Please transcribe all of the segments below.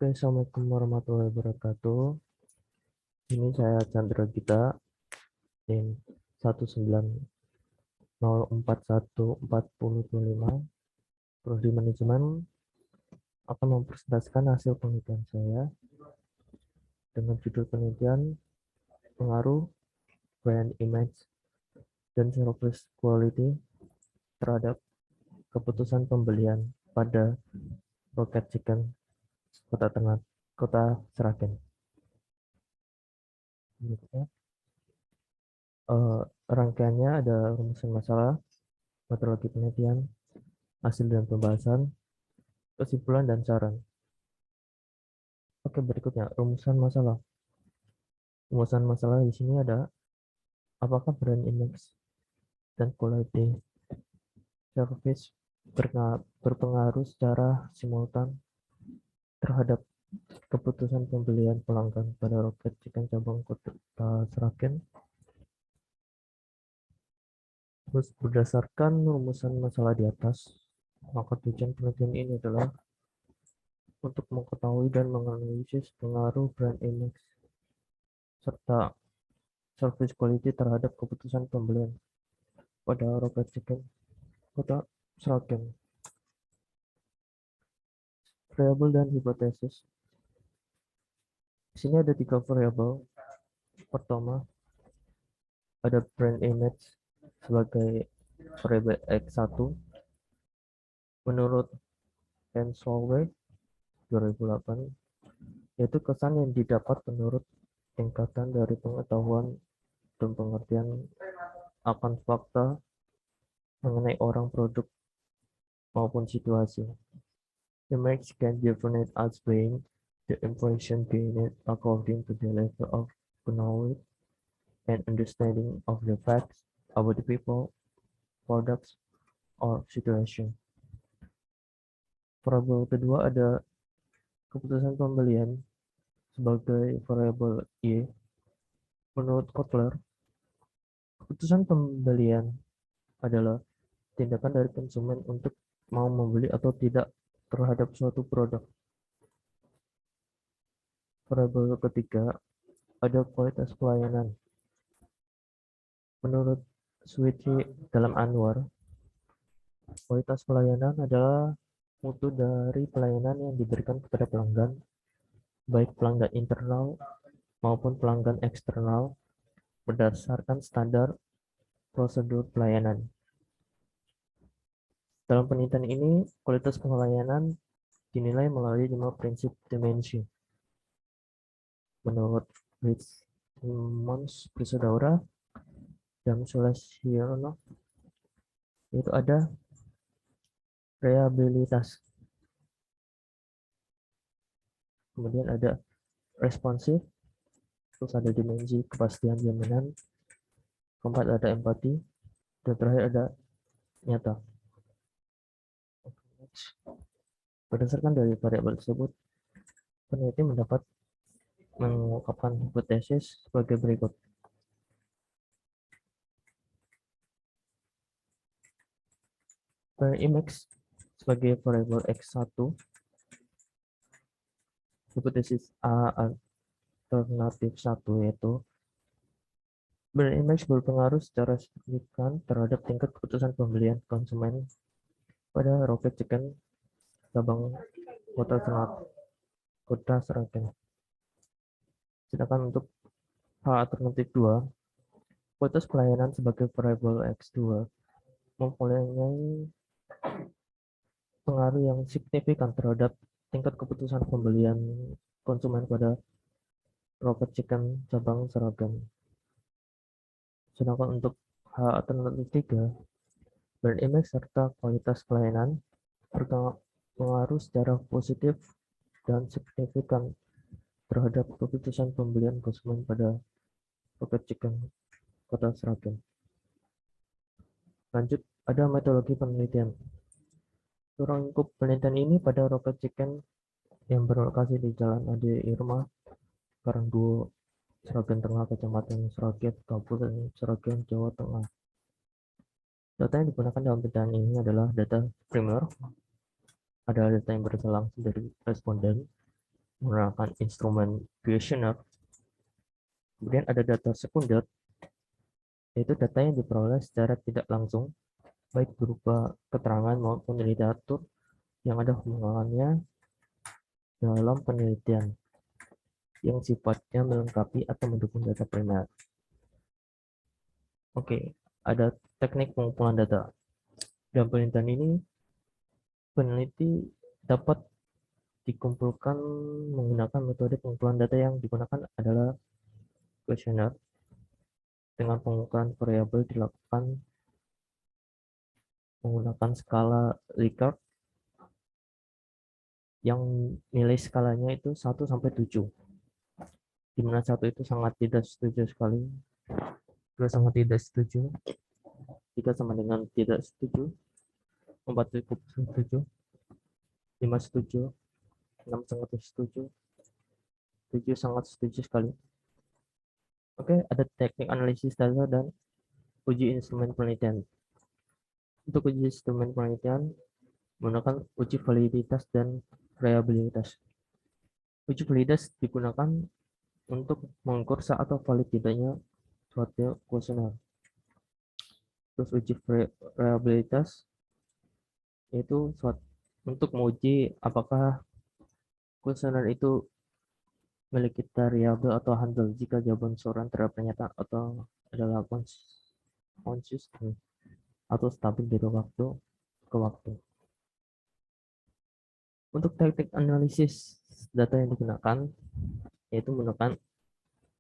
Oke, Assalamualaikum warahmatullahi wabarakatuh. Ini saya Chandra Gita, NIM 190414025, Prodi Manajemen, akan mempresentasikan hasil penelitian saya dengan judul penelitian pengaruh brand image dan service quality terhadap keputusan pembelian pada Rocket Chicken Kota Seragen. Rangkaiannya ada rumusan masalah, metodologi penelitian, hasil dan pembahasan, kesimpulan dan saran. Oke, berikutnya rumusan masalah. Rumusan masalah di sini ada apakah brand image dan quality service berpengaruh secara simultan terhadap keputusan pembelian pelanggan pada Rocket Chicken cabang Kota Seragen. Terus berdasarkan rumusan masalah di atas, maka tujuan penelitian ini adalah untuk mengetahui dan menganalisis pengaruh brand image serta service quality terhadap keputusan pembelian pada Rocket Chicken Kota Seragen. Variabel dan hipotesis. Di sini ada 3 variabel. Pertama, ada brand image sebagai variabel X1. Menurut Hensolway 2008, yaitu kesan yang didapat menurut tingkatan dari pengetahuan dan pengertian akan fakta mengenai orang, produk, maupun situasi. Image can be defined as being the impression gained according to the level of knowledge and understanding of the facts about the people, products, or situation. Variabel kedua ada keputusan pembelian sebagai variabel Y. Menurut Kotler, keputusan pembelian adalah tindakan dari konsumen untuk mau membeli atau tidak terhadap suatu produk. Variabel ketiga ada kualitas pelayanan. Menurut Switchi dalam Anwar, kualitas pelayanan adalah mutu dari pelayanan yang diberikan kepada pelanggan, baik pelanggan internal maupun pelanggan eksternal, berdasarkan standar prosedur pelayanan. Dalam penelitian ini, kualitas pelayanan dinilai melalui 5 prinsip dimensi. Menurut Fitzsimmons bersaudara dan Sulesierno, itu ada reliabilitas, kemudian ada responsif, terus ada dimensi kepastian jaminan, keempat ada empati, dan terakhir ada nyata. Berdasarkan dari variabel tersebut, peneliti mendapat mengungkapkan hipotesis sebagai berikut. Brand image sebagai variabel X1, hipotesis A alternatif 1 yaitu brand image berpengaruh secara signifikan terhadap tingkat keputusan pembelian konsumen pada Rocket Chicken cabang Kota Seragen. Sedangkan untuk H alternatif 2, kualitas pelayanan sebagai variabel X2 mempunyai pengaruh yang signifikan terhadap tingkat keputusan pembelian konsumen pada Rocket Chicken cabang Seragen. Sedangkan untuk H alternatif 3, brand image serta kualitas pelayanan berpengaruh secara positif dan signifikan terhadap keputusan pembelian konsumen pada Rocket Chicken Kota Seragen. Lanjut, ada metodologi penelitian. Ruang lingkup penelitian ini pada Rocket Chicken yang berlokasi di Jalan Ade Irma, Karangduo, Seragen Tengah, Kecamatan Sragen, Kabupaten Sragen, Jawa Tengah. Data yang digunakan dalam penelitian ini adalah data primer, ada data yang berasal langsung dari responden, menggunakan instrumen questionnaire. Kemudian ada data sekunder, yaitu data yang diperoleh secara tidak langsung, baik berupa keterangan maupun literatur yang ada hubungannya dalam penelitian yang sifatnya melengkapi atau mendukung data primer. Oke, ada teknik pengumpulan data. Dalam penelitian ini, peneliti dapat dikumpulkan menggunakan metode pengumpulan data yang digunakan adalah questionnaire. Dengan pengumpulan variabel dilakukan menggunakan skala Likert yang nilai skalanya itu 1 sampai 7. Di mana 1 itu sangat tidak setuju sekali, 2 sangat tidak setuju, 3 sama dengan tidak setuju, 4 cukup setuju, 5 setuju, 6 sangat setuju, 7 sangat setuju sekali. Oke, ada teknik analisis data dan uji instrumen penelitian. Untuk uji instrumen penelitian menggunakan uji validitas dan reliabilitas. Uji validitas digunakan untuk mengukur sah atau valid tidaknya suatu kuesioner. Terus uji reliabilitas itu untuk menguji apakah kuesioner itu memiliki variabel atau handle jika jawaban seorang terhadap pernyataan atau adalah konsisten atau stabil dari waktu ke waktu. Untuk teknik analisis data yang digunakan yaitu menggunakan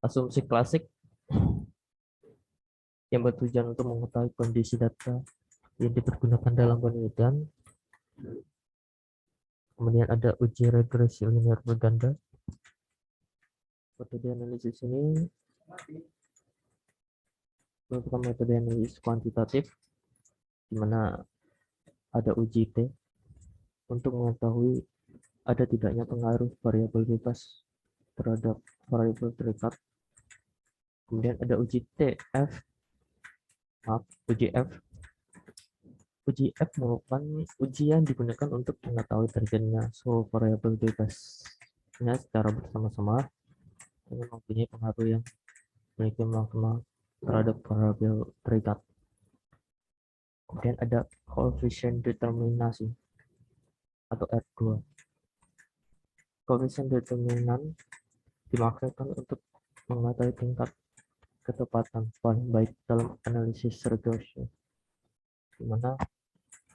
asumsi klasik yang bertujuan untuk mengetahui kondisi data yang dipergunakan dalam penelitian. Kemudian ada uji regresi linear berganda. Metode analisis ini merupakan metode analisis kuantitatif di mana ada uji T untuk mengetahui ada tidaknya pengaruh variabel bebas terhadap variabel terikat. Kemudian ada uji uji F. Uji F merupakan ujian digunakan untuk mengetahui terjadinya suatu variabel bebasnya secara bersama-sama dengan mempunyai pengaruh yang memiliki maksimal terhadap variabel terikat. Kemudian ada koefisien determinasi atau R2. Koefisien determinan dimaksudkan untuk mengetahui tingkat ketepatan paling baik dalam analisis regression, di mana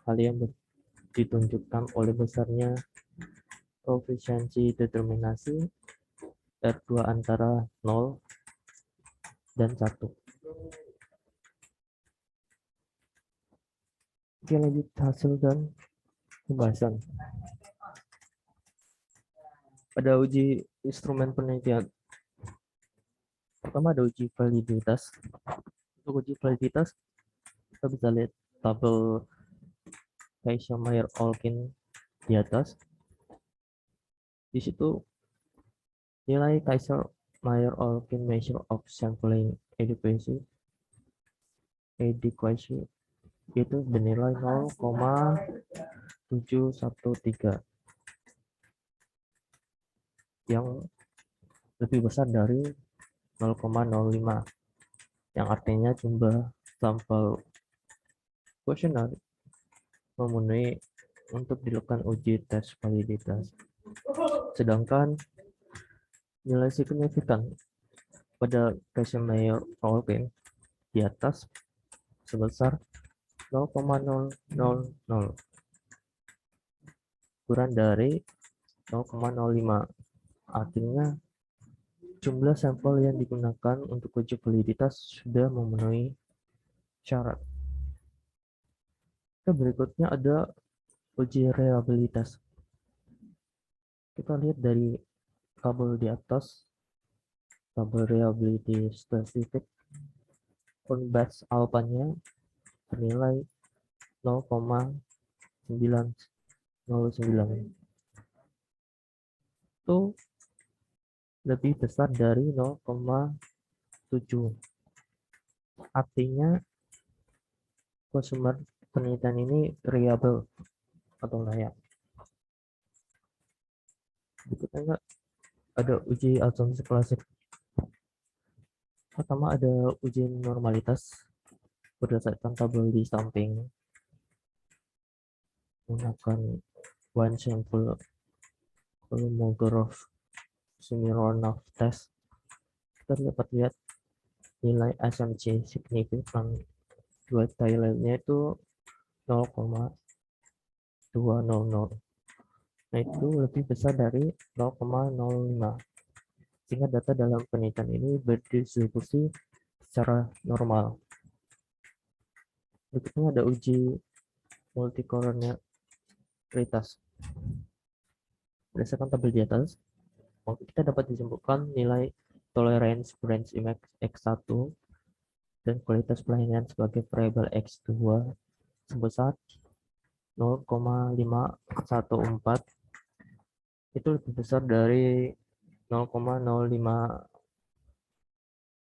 hal yang ditunjukkan oleh besarnya koefisiensi determinasi R2 antara 0 dan 1. Oke, lanjut hasil dan pembahasan. Pada uji instrumen penelitian, pertama ada uji validitas. Untuk uji validitas, kita bisa lihat tabel Kaiser-Meyer-Olkin di atas. Di situ nilai Kaiser-Meyer-Olkin measure of sampling adequacy itu bernilai 0,713 yang lebih besar dari 0,05 yang artinya jumlah sampel kuesioner memenuhi untuk dilakukan uji tes validitas. Sedangkan nilai signifikan pada Kaiser-Meyer-Olkin di atas sebesar 0,000 kurang dari 0,05. Artinya jumlah sampel yang digunakan untuk uji validitas sudah memenuhi syarat. Berikutnya ada uji reliabilitas. Kita lihat dari tabel di atas, tabel reliability statistik, batch alpha-nya bernilai 0,909. Itu lebih besar dari 0,7. Artinya konsumer penelitian ini reliable atau layak. Berikutnya ada uji asumsi klasik. Pertama ada uji normalitas berdasarkan tabel di samping menggunakan one sample Kolmogorov-Smirnov test. Kita dapat lihat nilai SMC signifikan dua Thailandnya itu 0,200. Nah, itu lebih besar dari 0,05. Sehingga data dalam penelitian ini berdistribusi secara normal. Berikutnya ada uji multikolonialitas. Berdasarkan tabel di atas, kita dapat disimpulkan nilai tolerance branch index X1 dan kualitas pelayanan sebagai variabel X2 sebesar 0,514, itu lebih besar dari 0,05,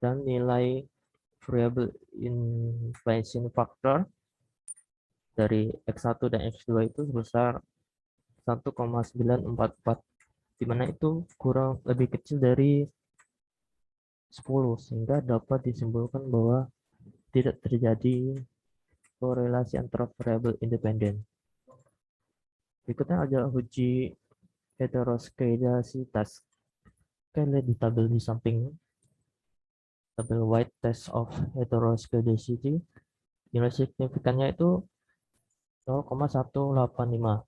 dan nilai variable inflation factor dari X1 dan X2 itu sebesar 1,944, di mana itu kurang lebih kecil dari 10, sehingga dapat disimpulkan bahwa tidak terjadi korelasi antara variabel independen. Berikutnya ada uji heteroskedasitas. Kita lihat di tabel di samping, tabel white test of heteroskedasity, nilai signifikannya itu 0,185.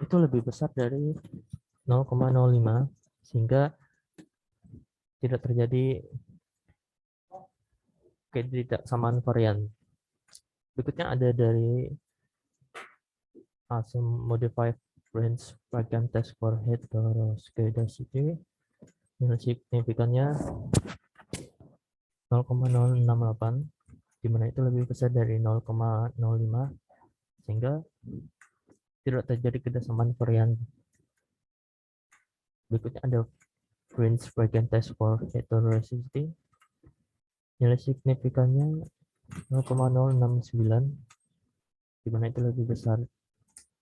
Itu lebih besar dari 0,05, sehingga tidak terjadi ketidaksamaan varian. Berikutnya ada dari ASM Modified Branch Variant Test for Heteroskedasity. Nilai signifikannya 0,068, di mana itu lebih besar dari 0,05, sehingga tidak terjadi ketidaksamaan varian. Berikutnya ada Branch Variant Test for Heteroskedasity. Nilai signifikannya 0,069, di mana itu lebih besar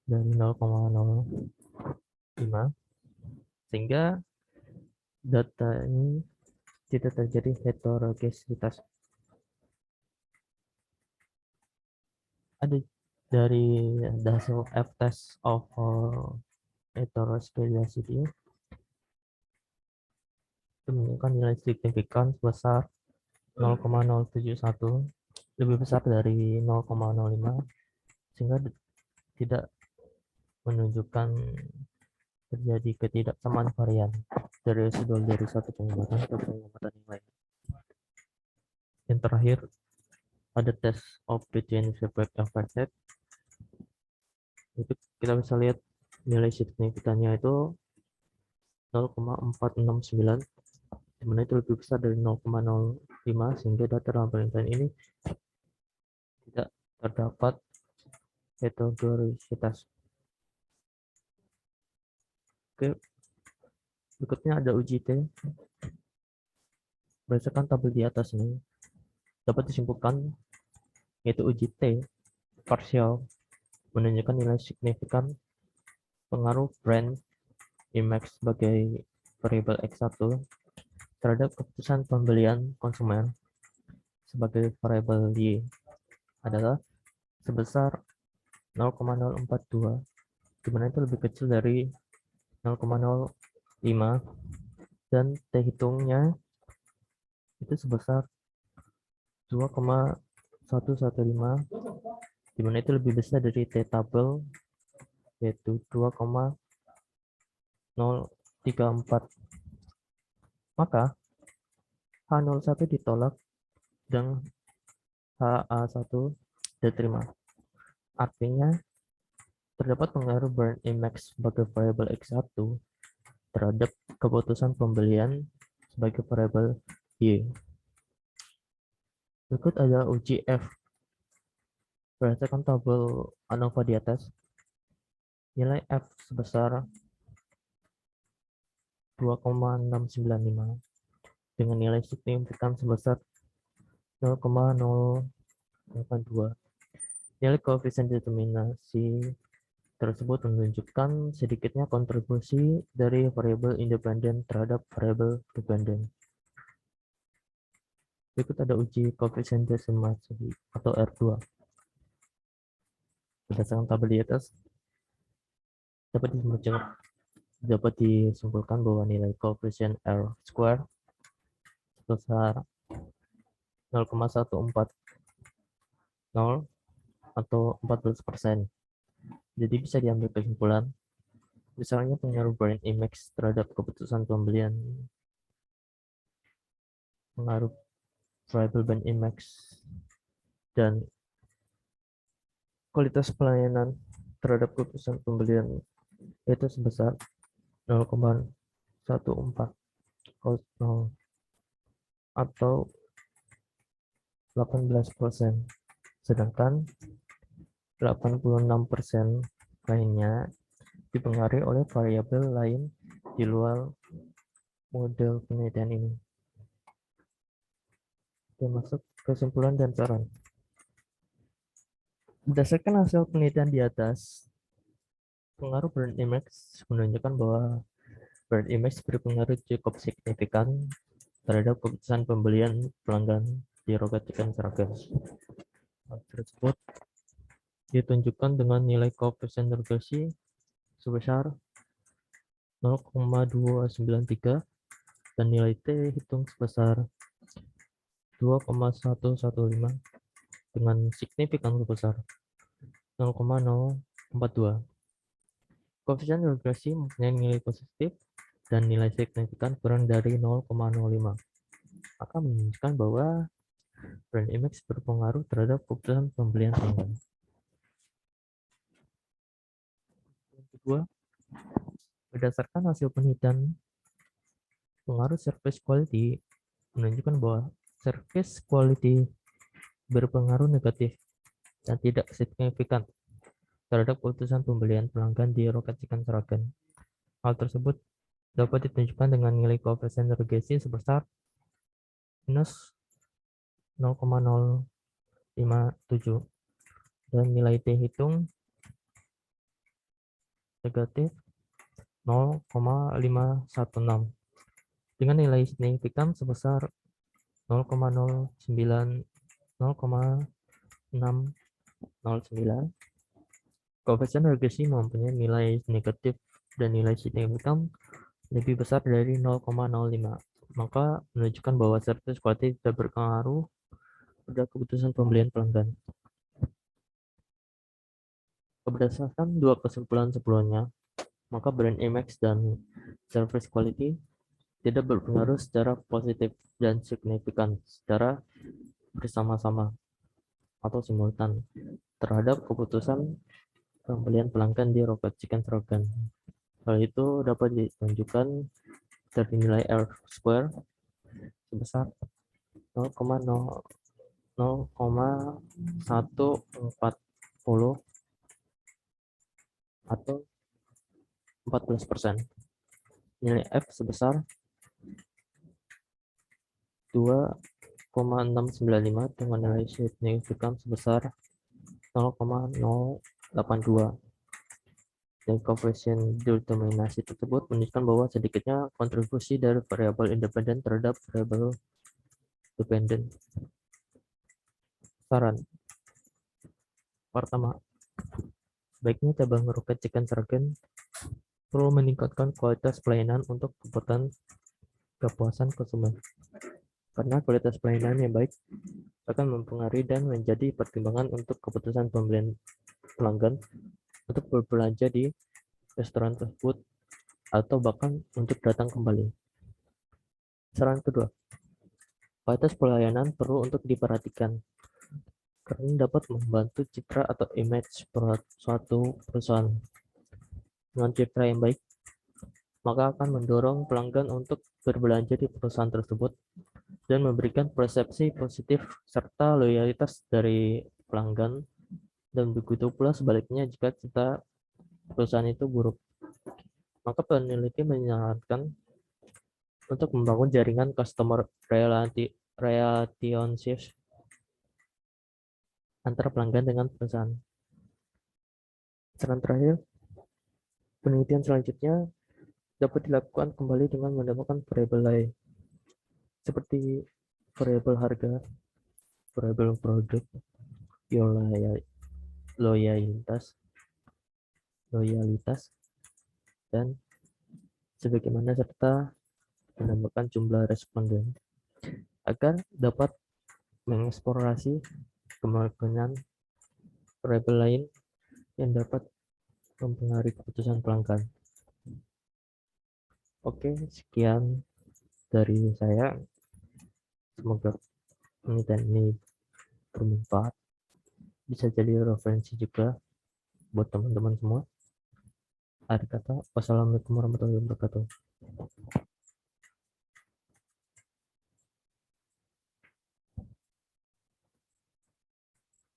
dari 0,05, sehingga data ini tidak terjadi heterogesitas. Ada dari hasil F-test of heteroskedasity itu menunjukkan nilai signifikan sebesar 0,071, lebih besar dari 0,05, sehingga tidak menunjukkan terjadi ketidaksamaan varian dari residual dari satu pengamatan ke pengamatan yang lain. Yang terakhir ada test of between separate affected. Itu kita bisa lihat nilai signifikannya itu 0,469, dimana itu lebih besar dari 0,05, sehingga data dalam penelitian ini tidak terdapat heterogesitas. Oke, berikutnya ada uji T. Berdasarkan tabel di atas ini dapat disimpulkan yaitu uji T partial menunjukkan nilai signifikan pengaruh brand IMAX sebagai variabel X1 terhadap keputusan pembelian konsumen sebagai variabel Y adalah sebesar 0,042, di mana itu lebih kecil dari 0,05, dan T hitungnya itu sebesar 2,115, di mana itu lebih besar dari T tabel yaitu 2,034. Maka H01 ditolak dan HA1 diterima. Artinya terdapat pengaruh brand IMAX sebagai variabel X1 terhadap keputusan pembelian sebagai variabel Y. Berikut ada uji F. Berdasarkan tabel ANOVA di atas, nilai F sebesar 2,695 dengan nilai signifikan sebesar 0,082. Nilai koefisien determinasi tersebut menunjukkan sedikitnya kontribusi dari variabel independen terhadap variabel dependen. Berikut ada uji koefisien desimasi atau R2. Berdasarkan tabel di atas, dapat disimpulkan bahwa nilai koefisien R square sebesar 0,140 atau 14%. Jadi bisa diambil kesimpulan, misalnya pengaruh brand image terhadap keputusan pembelian, pengaruh variable brand image, dan kualitas pelayanan terhadap keputusan pembelian itu sebesar 0,14 atau 18%. Sedangkan 86% lainnya dipengaruhi oleh variabel lain di luar model penelitian ini. Oke, masuk kesimpulan dan saran. Berdasarkan hasil penelitian di atas, pengaruh brand image menunjukkan bahwa brand image berpengaruh cukup signifikan terhadap keputusan pembelian pelanggan di Rocket Chicken Circus. Hal tersebut ditunjukkan dengan nilai koefisien regresi sebesar 0,293 dan nilai T hitung sebesar 2,115 dengan signifikan sebesar 0,042. Koefisien regresi mempunyai nilai positif dan nilai signifikan kurang dari 0,05. Maka menunjukkan bahwa brand image berpengaruh terhadap keputusan pembelian pelanggan. Yang kedua, berdasarkan hasil penelitian, pengaruh service quality menunjukkan bahwa service quality berpengaruh negatif dan tidak signifikan terhadap keputusan pembelian pelanggan di Rocket Chicken Sragen. Hal tersebut dapat ditunjukkan dengan nilai koefisien regresi sebesar minus 0,057 dan nilai T hitung negatif 0,516 dengan nilai signifikan sebesar 0,609. Koefisien regresi mempunyai nilai negatif dan nilai signifikan lebih besar dari 0,05, maka menunjukkan bahwa service quality tidak berpengaruh pada keputusan pembelian pelanggan. Berdasarkan dua kesimpulan sebelumnya, maka brand image dan service quality tidak berpengaruh secara positif dan signifikan secara bersama-sama atau simultan terhadap keputusan pembelian pelanggan di Rocket Chicken Sragen. Hal itu dapat ditunjukkan dari nilai R square sebesar 0,140 atau 14%. Nilai F sebesar 2,695 dengan nilai signifikan sebesar 0,082. Dan koefisien determinasi tersebut menunjukkan bahwa sedikitnya kontribusi dari variabel independen terhadap variabel dependen. Saran pertama, sebaiknya cabang Rocket Chicken Sragen perlu meningkatkan kualitas pelayanan untuk kepuasan konsumen. Karena kualitas pelayanan yang baik akan mempengaruhi dan menjadi pertimbangan untuk keputusan pembelian pelanggan untuk berbelanja di restoran tersebut atau bahkan untuk datang kembali. Saran kedua, kualitas pelayanan perlu untuk diperhatikan karena dapat membantu citra atau image suatu perusahaan. Dengan citra yang baik, maka akan mendorong pelanggan untuk berbelanja di perusahaan tersebut dan memberikan persepsi positif serta loyalitas dari pelanggan, dan begitu pula sebaliknya jika citra perusahaan itu buruk. Maka peneliti menyarankan untuk membangun jaringan customer relationship antara pelanggan dengan perusahaan. Saran terakhir, Penelitian selanjutnya dapat dilakukan kembali dengan menambahkan variabel lain, seperti variabel harga, variabel produk, loyalitas, loyalitas, dan sebagaimana serta menambahkan jumlah responden agar dapat mengeksplorasi kemungkinan variabel lain yang dapat mempengaruhi keputusan pelanggan. Oke, sekian dari saya. Semoga penelitian ini bermanfaat, bisa jadi referensi juga buat teman-teman semua. Akhir kata, wassalamualaikum warahmatullahi wabarakatuh.